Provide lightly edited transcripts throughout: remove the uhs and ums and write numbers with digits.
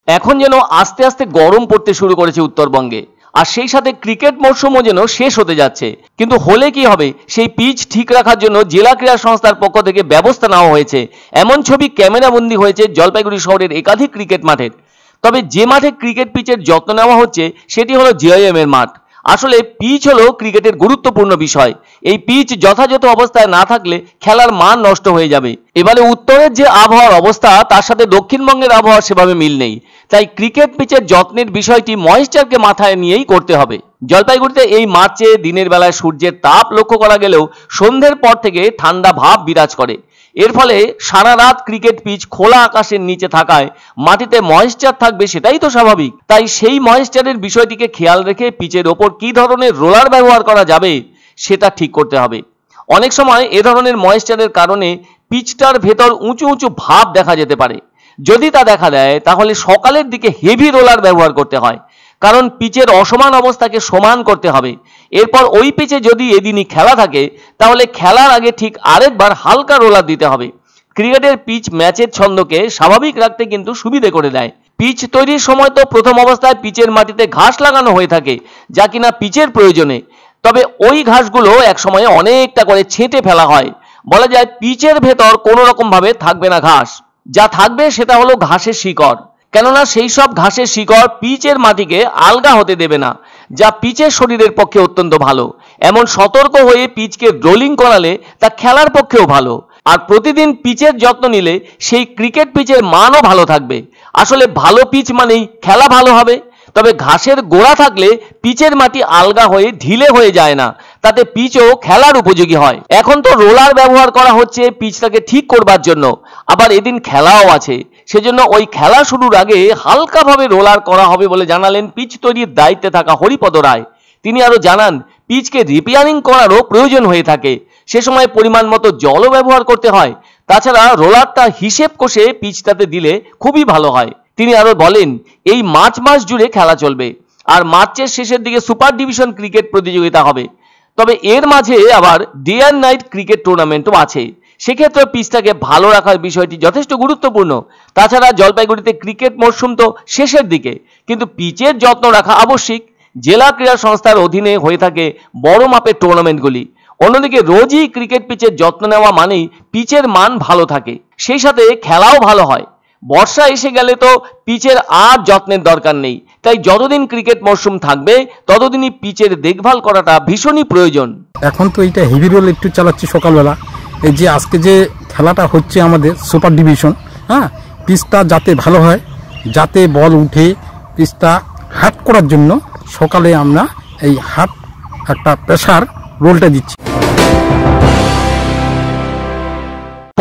এখন যেন আস্তে আস্তে গরম পড়তে শুরু করেছে উত্তরবঙ্গে, আর সেই সাথে ক্রিকেট মরশুমও যেন শেষ হতে যাচ্ছে। কিন্তু হলে কি হবে, সেই পিচ ঠিক রাখার জন্য জেলা ক্রীড়া সংস্থার পক্ষ থেকে ব্যবস্থা নেওয়া হয়েছে। এমন ছবি ক্যামেরাবন্দি হয়েছে জলপাইগুড়ি শহরের একাধিক ক্রিকেট মাঠের। তবে যে মাঠে ক্রিকেট পিচের যত্ন নেওয়া হচ্ছে সেটি হলো জেআইএম এর মাঠ। আসলে পিচ হলো ক্রিকেটের গুরুত্বপূর্ণ বিষয়। এই পিচ যথাযথ অবস্থায় না থাকলে খেলার মান নষ্ট হয়ে যাবে। এবারে উত্তরের যে আবহাওয়ার অবস্থা তার সাথে দক্ষিণবঙ্গের আবহাওয়া সেভাবে মিল নেই, তাই ক্রিকেট পিচের যত্নের বিষয়টি ময়েশ্চারকে মাথায় নিয়েই করতে হবে। জলপাইগুড়িতে এই মার্চে দিনের বেলায় সূর্যের তাপ লক্ষ্য করা গেলেও সন্ধ্যের পর থেকে ঠান্ডা ভাব বিরাজ করে। এর ফলে সারা রাত ক্রিকেট পিচ খোলা আকাশের নিচে থাকায় মাটিতে ময়েশ্চার থাকবে, সেটাই তো স্বাভাবিক। তাই সেই ময়েশ্চারের বিষয়টিকে খেয়াল রেখে পিচের ওপর কি ধরনের রোলার ব্যবহার করা যাবে সেটা ঠিক করতে হবে। অনেক সময় এ ধরনের ময়েশ্চারের কারণে পিচটার ভেতর উঁচু উঁচু ভাব দেখা যেতে পারে। যদি তা দেখা দেয় তাহলে সকালের দিকে হেভি রোলার ব্যবহার করতে হয়, কারণ পিচের অসমান অবস্থাকে সমান করতে হবে। এরপর ওই পিচে যদি এদিনই খেলা থাকে তাহলে খেলার আগে ঠিক আরেকবার হালকা রোলার দিতে হবে। ক্রিকেটের পিচ ম্যাচের ছন্দকে স্বাভাবিক রাখতে কিন্তু সুবিধে করে দেয়। পিচ তৈরির সময় তো প্রথম অবস্থায় পিচের মাটিতে ঘাস লাগানো হয়ে থাকে, যা কিনা পিচের প্রয়োজনে। তবে ওই ঘাসগুলো এক সময়ে অনেকটা করে ছেঁটে ফেলা হয়। বলা যায় পিচের ভেতর কোনো রকম ভাবে থাকবে না ঘাস, যা থাকবে সেটা হলো ঘাসের শিকড়। কেননা সেই সব ঘাসের শিকড় পিচের মাটিকে আলগা হতে দেবে না, যা পিচের শরীরের পক্ষে অত্যন্ত ভালো। এমন সতর্ক হয়ে পিচকে রোলিং করালে তা খেলার পক্ষেও ভালো। আর প্রতিদিন পিচের যত্ন নিলে সেই ক্রিকেট পিচের মানও ভালো থাকবে। আসলে ভালো পিচ মানেই খেলা ভালো হবে। তবে ঘাসের গোড়া থাকলে পিচের মাটি আলগা হয়ে ঢিলে হয়ে যায় না, তাতে পিচও খেলার উপযোগী হয়। এখন তো রোলার ব্যবহার করা হচ্ছে পিচটাকে ঠিক করবার জন্য, আবার এদিন খেলাও আছে, সেজন্য ওই খেলা শুরুর আগে হালকাভাবে রোলার করা হবে বলে জানালেন পিচ তৈরির দায়িত্বে থাকা হরিপদ রায়। তিনি আরো জানান পিচকে রিপেয়ারিং করারও প্রয়োজন হয়ে থাকে, সে সময় পরিমাণ মতো জলও ব্যবহার করতে হয়। তাছাড়া রোলারটা হিসেব কষে পিচটাতে দিলে খুবই ভালো হয়। তিনি আরো বলেন এই মার্চ মাস জুড়ে খেলা চলবে, আর মার্চের শেষের দিকে সুপার ডিভিশন ক্রিকেট প্রতিযোগিতা হবে। তবে এর মাঝে আবার ডে অ্যান্ড নাইট ক্রিকেট টুর্নামেন্টও আছে। সেক্ষেত্রে পিচটাকে ভালো রাখার বিষয়টি যথেষ্ট গুরুত্বপূর্ণ। তাছাড়া জলপাইগুড়িতে ক্রিকেট মরশুম তো শেষের দিকে, কিন্তু পিচের যত্ন রাখা আবশ্যিক। জেলা ক্রীড়া সংস্থার অধীনে হয়ে থাকে বড় মাপের টুর্নামেন্টগুলি। অন্যদিকে রোজই ক্রিকেট পিচের যত্ন নেওয়া মানেই পিচের মান ভালো থাকে, সেই সাথে খেলাও ভালো হয়। বর্ষা এসে গেলে তো পিচের আর যত্নের দরকার নেই, তাই যতদিন ক্রিকেট মরশুম থাকবে ততদিনই পিচের দেখভাল করাটা ভীষণই প্রয়োজন। এখন তো এইটা হেভি রোল একটু চালাচ্ছি সকালবেলা। এই যে আজকে যে খেলাটা হচ্ছে আমাদের সুপার ডিভিশন, হ্যাঁ, পিচটা যাতে ভালো হয়, যাতে বল উঠে পিচটা হাট করার জন্য সকালে আমরা এই হাট একটা প্রেসার রোলটা দিচ্ছি।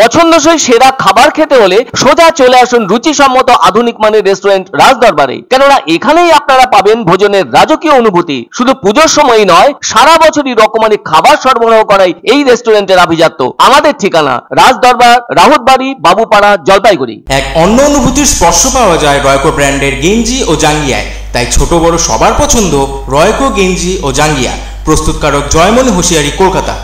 পছন্দসই সেরা খাবার খেতে হলে সোজা চলে আসুন রুচিসম্মত আধুনিক মানের রেস্টুরেন্ট রাজদরবারে। কেননা এখানেই আপনারা পাবেন ভোজনের রাজকীয় অনুভূতি। শুধু পুজোর সময়ই নয়, সারা বছরই রকমারি খাবার সরবরাহ করাই এই রেস্টুরেন্টের আভিজাত্য। আমাদের ঠিকানা রাজদরবার, রাহুতবাড়ি, বাবুপাড়া, জলপাইগুড়ি। এক অন্য অনুভূতির স্পর্শ পাওয়া যায় রয়কো ব্র্যান্ডের গেঞ্জি ও জাঙ্গিয়ায়। তাই ছোট বড় সবার পছন্দ রয়কো গেঞ্জি ও জাঙ্গিয়া। প্রস্তুতকারক জয়মনি হোশিয়ারি, কলকাতা।